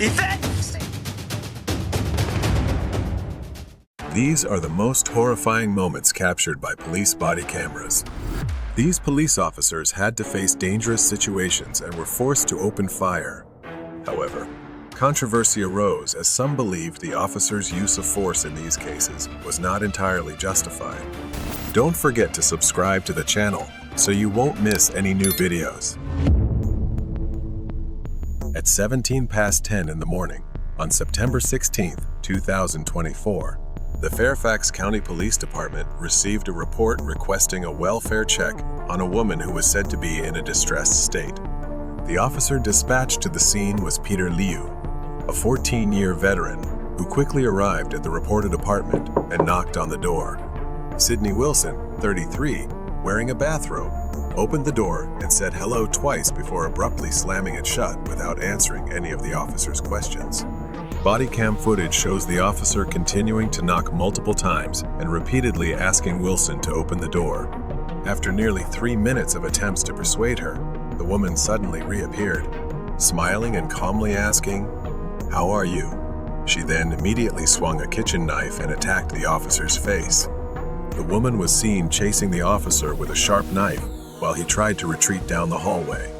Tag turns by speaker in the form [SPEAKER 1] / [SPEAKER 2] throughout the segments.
[SPEAKER 1] Ethan!
[SPEAKER 2] These are the most horrifying moments captured by police body cameras. These police officers had to face dangerous situations and were forced to open fire. However, controversy arose as some believed the officers' use of force in these cases was not entirely justified. Don't forget to subscribe to the channel so you won't miss any new videos. At 17 past 10 in the morning, on September 16, 2024, the Fairfax County Police Department received a report requesting a welfare check on a woman who was said to be in a distressed state. The officer dispatched to the scene was Peter Liu, a 14-year veteran who quickly arrived at the reported apartment and knocked on the door. Sydney Wilson, 33, wearing a bathrobe, opened the door and said hello twice before abruptly slamming it shut without answering any of the officer's questions. Bodycam footage shows the officer continuing to knock multiple times and repeatedly asking Wilson to open the door. After nearly 3 minutes of attempts to persuade her, the woman suddenly reappeared, smiling and calmly asking, "How are you?" She then immediately swung a kitchen knife and attacked the officer's face. The woman was seen chasing the officer with a sharp knife while he tried to retreat down the hallway.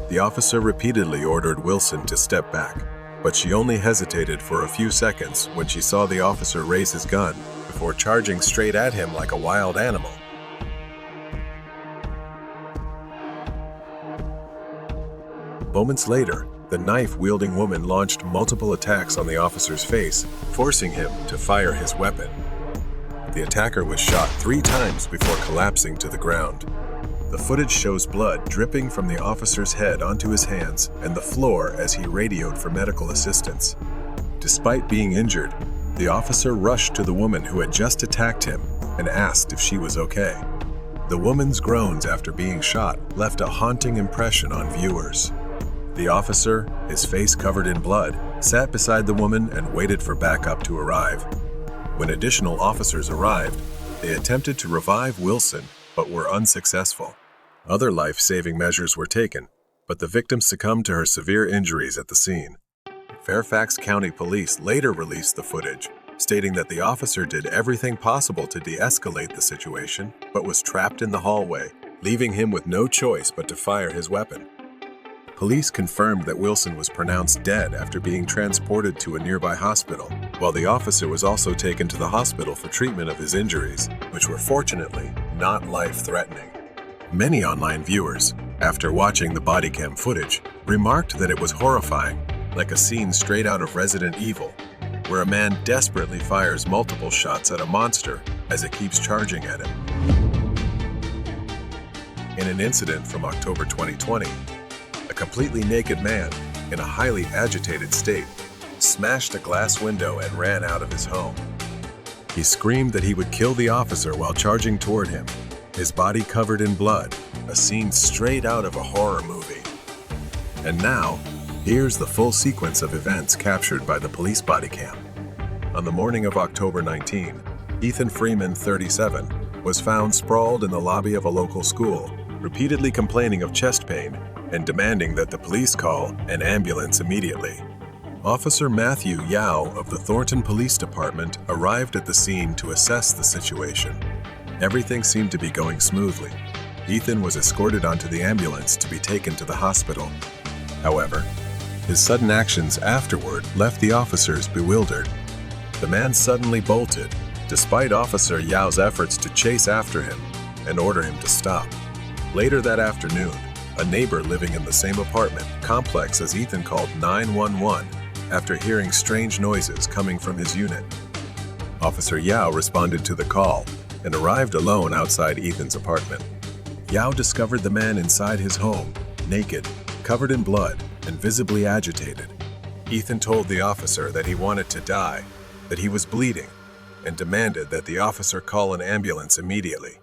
[SPEAKER 2] The officer repeatedly ordered Wilson to step back, but she only hesitated for a few seconds when she saw the officer raise his gun before charging straight at him like a wild animal. Moments later, the knife-wielding woman launched multiple attacks on the officer's face, forcing him to fire his weapon. The attacker was shot 3 times before collapsing to the ground. The footage shows blood dripping from the officer's head onto his hands and the floor as he radioed for medical assistance. Despite being injured, the officer rushed to the woman who had just attacked him and asked if she was okay. The woman's groans after being shot left a haunting impression on viewers. The officer, his face covered in blood, sat beside the woman and waited for backup to arrive. When additional officers arrived, they attempted to revive Wilson but were unsuccessful. Other life-saving measures were taken, but the victim succumbed to her severe injuries at the scene. Fairfax County Police later released the footage, stating that the officer did everything possible to de-escalate the situation, but was trapped in the hallway, leaving him with no choice but to fire his weapon. Police confirmed that Wilson was pronounced dead after being transported to a nearby hospital, while the officer was also taken to the hospital for treatment of his injuries, which were fortunately not life-threatening. Many online viewers, after watching the bodycam footage, remarked that it was horrifying, like a scene straight out of Resident Evil, where a man desperately fires multiple shots at a monster as it keeps charging at him. In an incident from October 2020, a completely naked man, in a highly agitated state, smashed a glass window and ran out of his home. He screamed that he would kill the officer while charging toward him, his body covered in blood, a scene straight out of a horror movie. And now, here's the full sequence of events captured by the police body cam. On the morning of October 19, Ethan Freeman, 37, was found sprawled in the lobby of a local school, repeatedly complaining of chest pain and demanding that the police call an ambulance immediately. Officer Matthew Yao of the Thornton Police Department arrived at the scene to assess the situation. Everything seemed to be going smoothly. Ethan was escorted onto the ambulance to be taken to the hospital. However, his sudden actions afterward left the officers bewildered. The man suddenly bolted, despite Officer Yao's efforts to chase after him and order him to stop. Later that afternoon, a neighbor living in the same apartment complex as Ethan called 911 after hearing strange noises coming from his unit. Officer Yao responded to the call and arrived alone outside Ethan's apartment. Yao discovered the man inside his home, naked, covered in blood, and visibly agitated. Ethan told the officer that he wanted to die, that he was bleeding, and demanded that the officer call an ambulance immediately.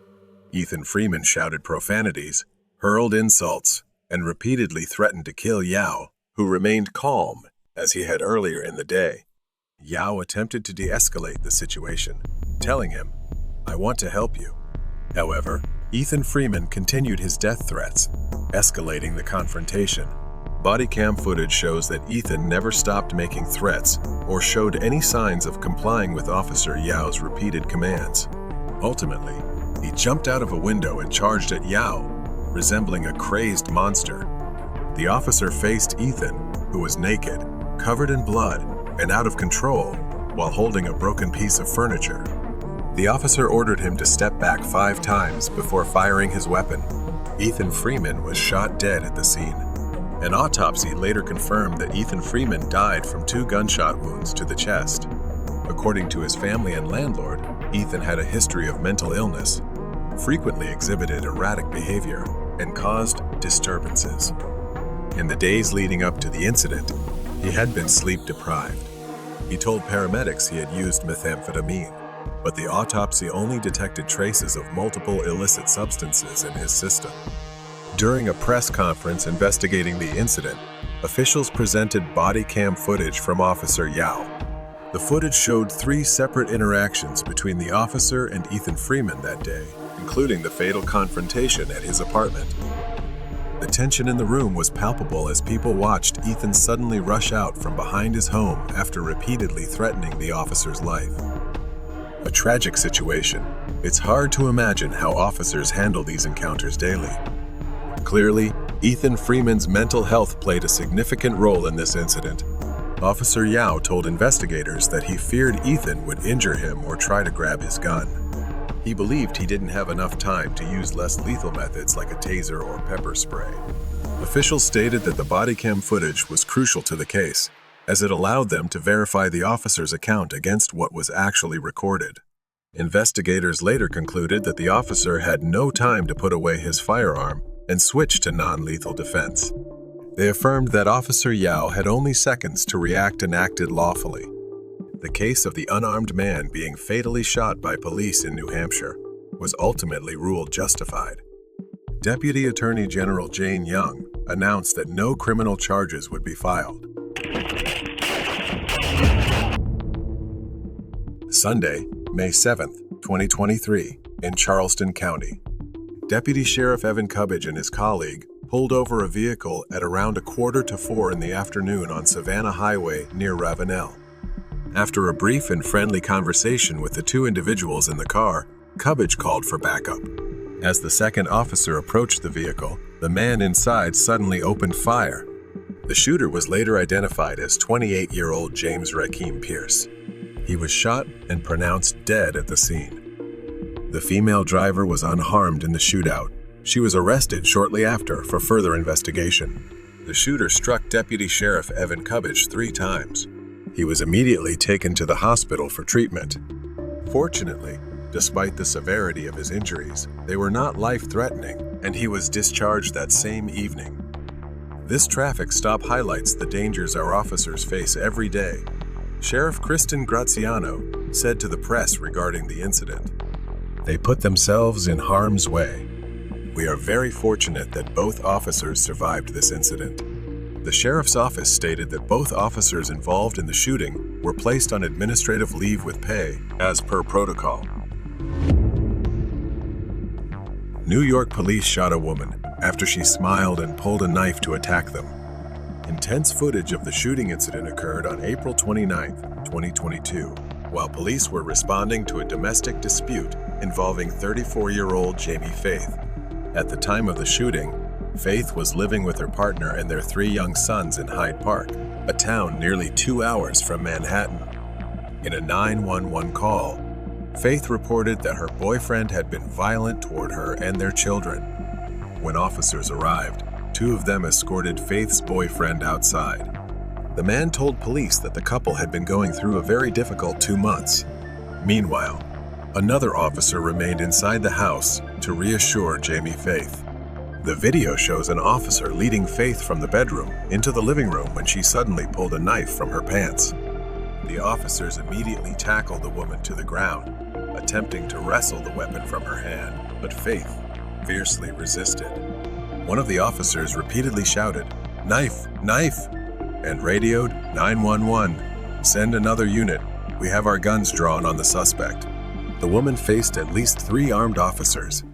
[SPEAKER 2] Ethan Freeman shouted profanities, hurled insults, and repeatedly threatened to kill Yao, who remained calm as he had earlier in the day. Yao attempted to de-escalate the situation, telling him, "I want to help you." However, Ethan Freeman continued his death threats, escalating the confrontation. Bodycam footage shows that Ethan never stopped making threats or showed any signs of complying with Officer Yao's repeated commands. Ultimately, he jumped out of a window and charged at Yao, resembling a crazed monster. The officer faced Ethan, who was naked, covered in blood, and out of control, while holding a broken piece of furniture. The officer ordered him to step back 5 times before firing his weapon. Ethan Freeman was shot dead at the scene. An autopsy later confirmed that Ethan Freeman died from 2 gunshot wounds to the chest. According to his family and landlord, Ethan had a history of mental illness, frequently exhibited erratic behavior, and caused disturbances. In the days leading up to the incident, he had been sleep-deprived. He told paramedics he had used methamphetamine, but the autopsy only detected traces of multiple illicit substances in his system. During a press conference investigating the incident, officials presented body cam footage from Officer Yao. The footage showed 3 separate interactions between the officer and Ethan Freeman that day, including the fatal confrontation at his apartment. The tension in the room was palpable as people watched Ethan suddenly rush out from behind his home after repeatedly threatening the officer's life. A tragic situation. It's hard to imagine how officers handle these encounters daily. Clearly, Ethan Freeman's mental health played a significant role in this incident. Officer Yao told investigators that he feared Ethan would injure him or try to grab his gun. He believed he didn't have enough time to use less lethal methods like a taser or pepper spray. Officials stated that the body cam footage was crucial to the case, as it allowed them to verify the officer's account against what was actually recorded. Investigators later concluded that the officer had no time to put away his firearm and switched to non-lethal defense. They affirmed that Officer Yao had only seconds to react and acted lawfully. The case of the unarmed man being fatally shot by police in New Hampshire was ultimately ruled justified. Deputy Attorney General Jane Young announced that no criminal charges would be filed. Sunday, May 7, 2023, in Charleston County. Deputy Sheriff Evan Cubbage and his colleague pulled over a vehicle at around 3:45 in the afternoon on Savannah Highway near Ravenel. After a brief and friendly conversation with the 2 individuals in the car, Cubbage called for backup. As the second officer approached the vehicle, the man inside suddenly opened fire. The shooter was later identified as 28-year-old James Rakeem Pierce. He was shot and pronounced dead at the scene. The female driver was unharmed in the shootout. She was arrested shortly after for further investigation. The shooter struck Deputy Sheriff Evan Cubbage 3 times. He was immediately taken to the hospital for treatment. Fortunately, despite the severity of his injuries, they were not life-threatening, and he was discharged that same evening. This traffic stop highlights the dangers our officers face every day. Sheriff Kristen Graziano said to the press regarding the incident, "They put themselves in harm's way. We are very fortunate that both officers survived this incident." The sheriff's office stated that both officers involved in the shooting were placed on administrative leave with pay, as per protocol. New York police shot a woman after she smiled and pulled a knife to attack them. Intense footage of the shooting incident occurred on April 29, 2022, while police were responding to a domestic dispute involving 34-year-old Jamie Faith. At the time of the shooting, Faith was living with her partner and their 3 young sons in Hyde Park, a town nearly 2 hours from Manhattan. In a 911 call, Faith reported that her boyfriend had been violent toward her and their children. When officers arrived, 2 of them escorted Faith's boyfriend outside. The man told police that the couple had been going through a very difficult 2 months. Meanwhile, another officer remained inside the house to reassure Jamie Faith. The video shows an officer leading Faith from the bedroom into the living room when she suddenly pulled a knife from her pants. The officers immediately tackled the woman to the ground, attempting to wrestle the weapon from her hand, but Faith fiercely resisted. One of the officers repeatedly shouted, "Knife! Knife!" and radioed 911, "Send another unit. We have our guns drawn on the suspect." The woman faced at least 3 armed officers.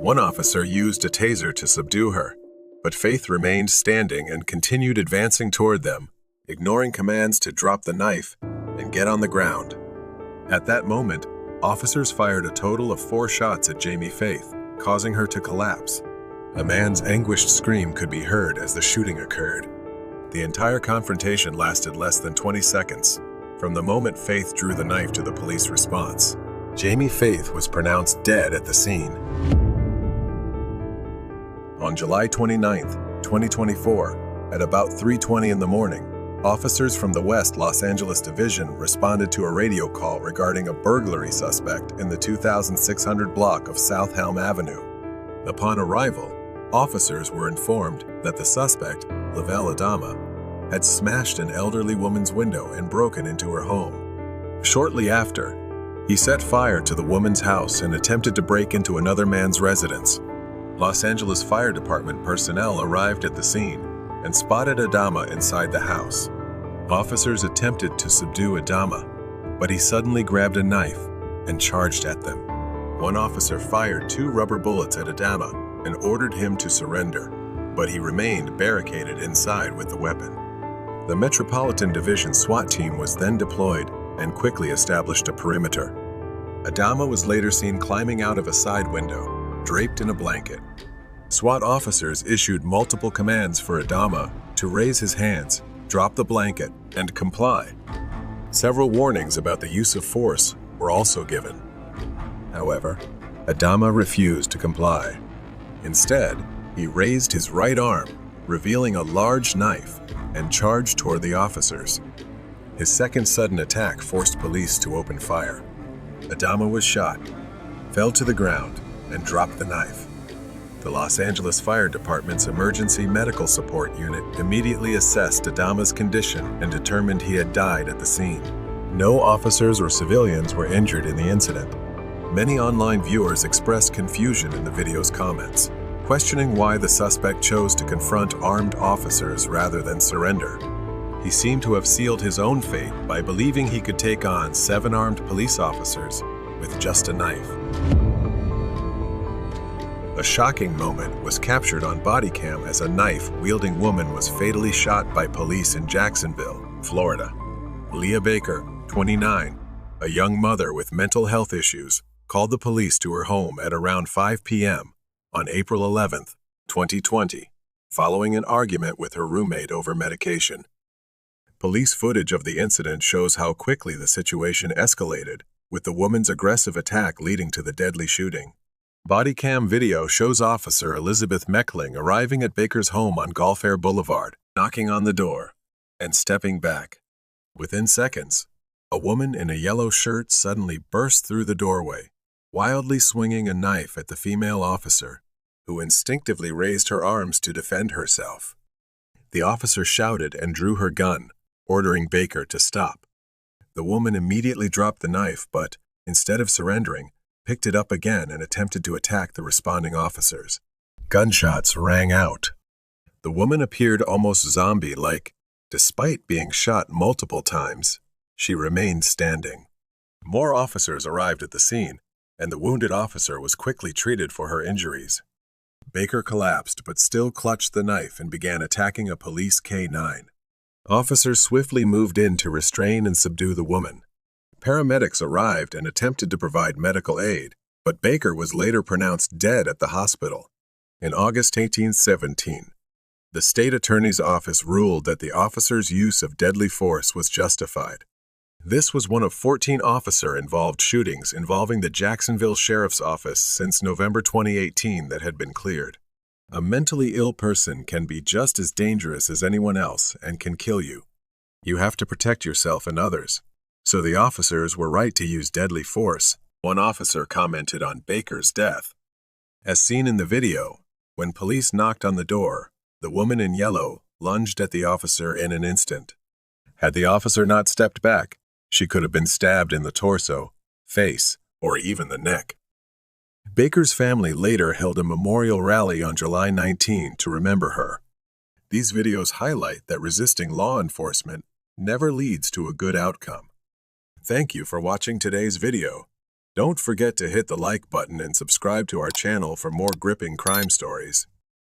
[SPEAKER 2] One officer used a taser to subdue her. but Faith remained standing and continued advancing toward them, ignoring commands to drop the knife and get on the ground. At that moment, officers fired a total of 4 shots at Jamie Faith, causing her to collapse. A man's anguished scream could be heard as the shooting occurred. The entire confrontation lasted less than 20 seconds, from the moment Faith drew the knife to the police response. Jamie Faith was pronounced dead at the scene. On July 29, 2024, at about 3:20 in the morning, officers from the West Los Angeles Division responded to a radio call regarding a burglary suspect in the 2600 block of South Helm Avenue. Upon arrival, officers were informed that the suspect, Lavelle Adama, had smashed an elderly woman's window and broken into her home. Shortly after, he set fire to the woman's house and attempted to break into another man's residence. Los Angeles Fire Department personnel arrived at the scene and spotted Adama inside the house. Officers attempted to subdue Adama, but he suddenly grabbed a knife and charged at them. One officer fired 2 rubber bullets at Adama and ordered him to surrender, but he remained barricaded inside with the weapon. The Metropolitan Division SWAT team was then deployed and quickly established a perimeter. Adama was later seen climbing out of a side window, draped in a blanket. SWAT officers issued multiple commands for Adama to raise his hands, drop the blanket, and comply. Several warnings about the use of force were also given. However, Adama refused to comply. Instead, he raised his right arm, revealing a large knife, and charged toward the officers. His second sudden attack forced police to open fire. Adama was shot, fell to the ground, and dropped the knife. The Los Angeles Fire Department's Emergency Medical Support Unit immediately assessed Adama's condition and determined he had died at the scene. No officers or civilians were injured in the incident. Many online viewers expressed confusion in the video's comments, questioning why the suspect chose to confront armed officers rather than surrender. He seemed to have sealed his own fate by believing he could take on 7 armed police officers with just a knife. A shocking moment was captured on Bodycam as a knife-wielding woman was fatally shot by police in Jacksonville, Florida. Leah Baker, 29, a young mother with mental health issues, called the police to her home at around 5 p.m. on April 11, 2020, following an argument with her roommate over medication. Police footage of the incident shows how quickly the situation escalated, with the woman's aggressive attack leading to the deadly shooting. Bodycam video shows Officer Elizabeth Meckling arriving at Baker's home on Gulf Air Boulevard, knocking on the door, and stepping back. Within seconds, a woman in a yellow shirt suddenly burst through the doorway, wildly swinging a knife at the female officer, who instinctively raised her arms to defend herself. The officer shouted and drew her gun, ordering Baker to stop. The woman immediately dropped the knife, but, instead of surrendering, picked it up again and attempted to attack the responding officers. Gunshots rang out. The woman appeared almost zombie-like. Despite being shot multiple times, she remained standing. More officers arrived at the scene, and the wounded officer was quickly treated for her injuries. Baker collapsed but still clutched the knife and began attacking a police K-9. Officers swiftly moved in to restrain and subdue the woman. Paramedics arrived and attempted to provide medical aid, but Baker was later pronounced dead at the hospital. In August 1817, the state attorney's office ruled that the officer's use of deadly force was justified. This was one of 14 officer-involved shootings involving the Jacksonville Sheriff's Office since November 2018 that had been cleared. A mentally ill person can be just as dangerous as anyone else and can kill you. You have to protect yourself and others. So the officers were right to use deadly force, one officer commented on Baker's death. As seen in the video, when police knocked on the door, the woman in yellow lunged at the officer in an instant. Had the officer not stepped back, she could have been stabbed in the torso, face, or even the neck. Baker's family later held a memorial rally on July 19 to remember her. These videos highlight that resisting law enforcement never leads to a good outcome. Thank you for watching today's video. Don't forget to hit the like button and subscribe to our channel for more gripping crime stories.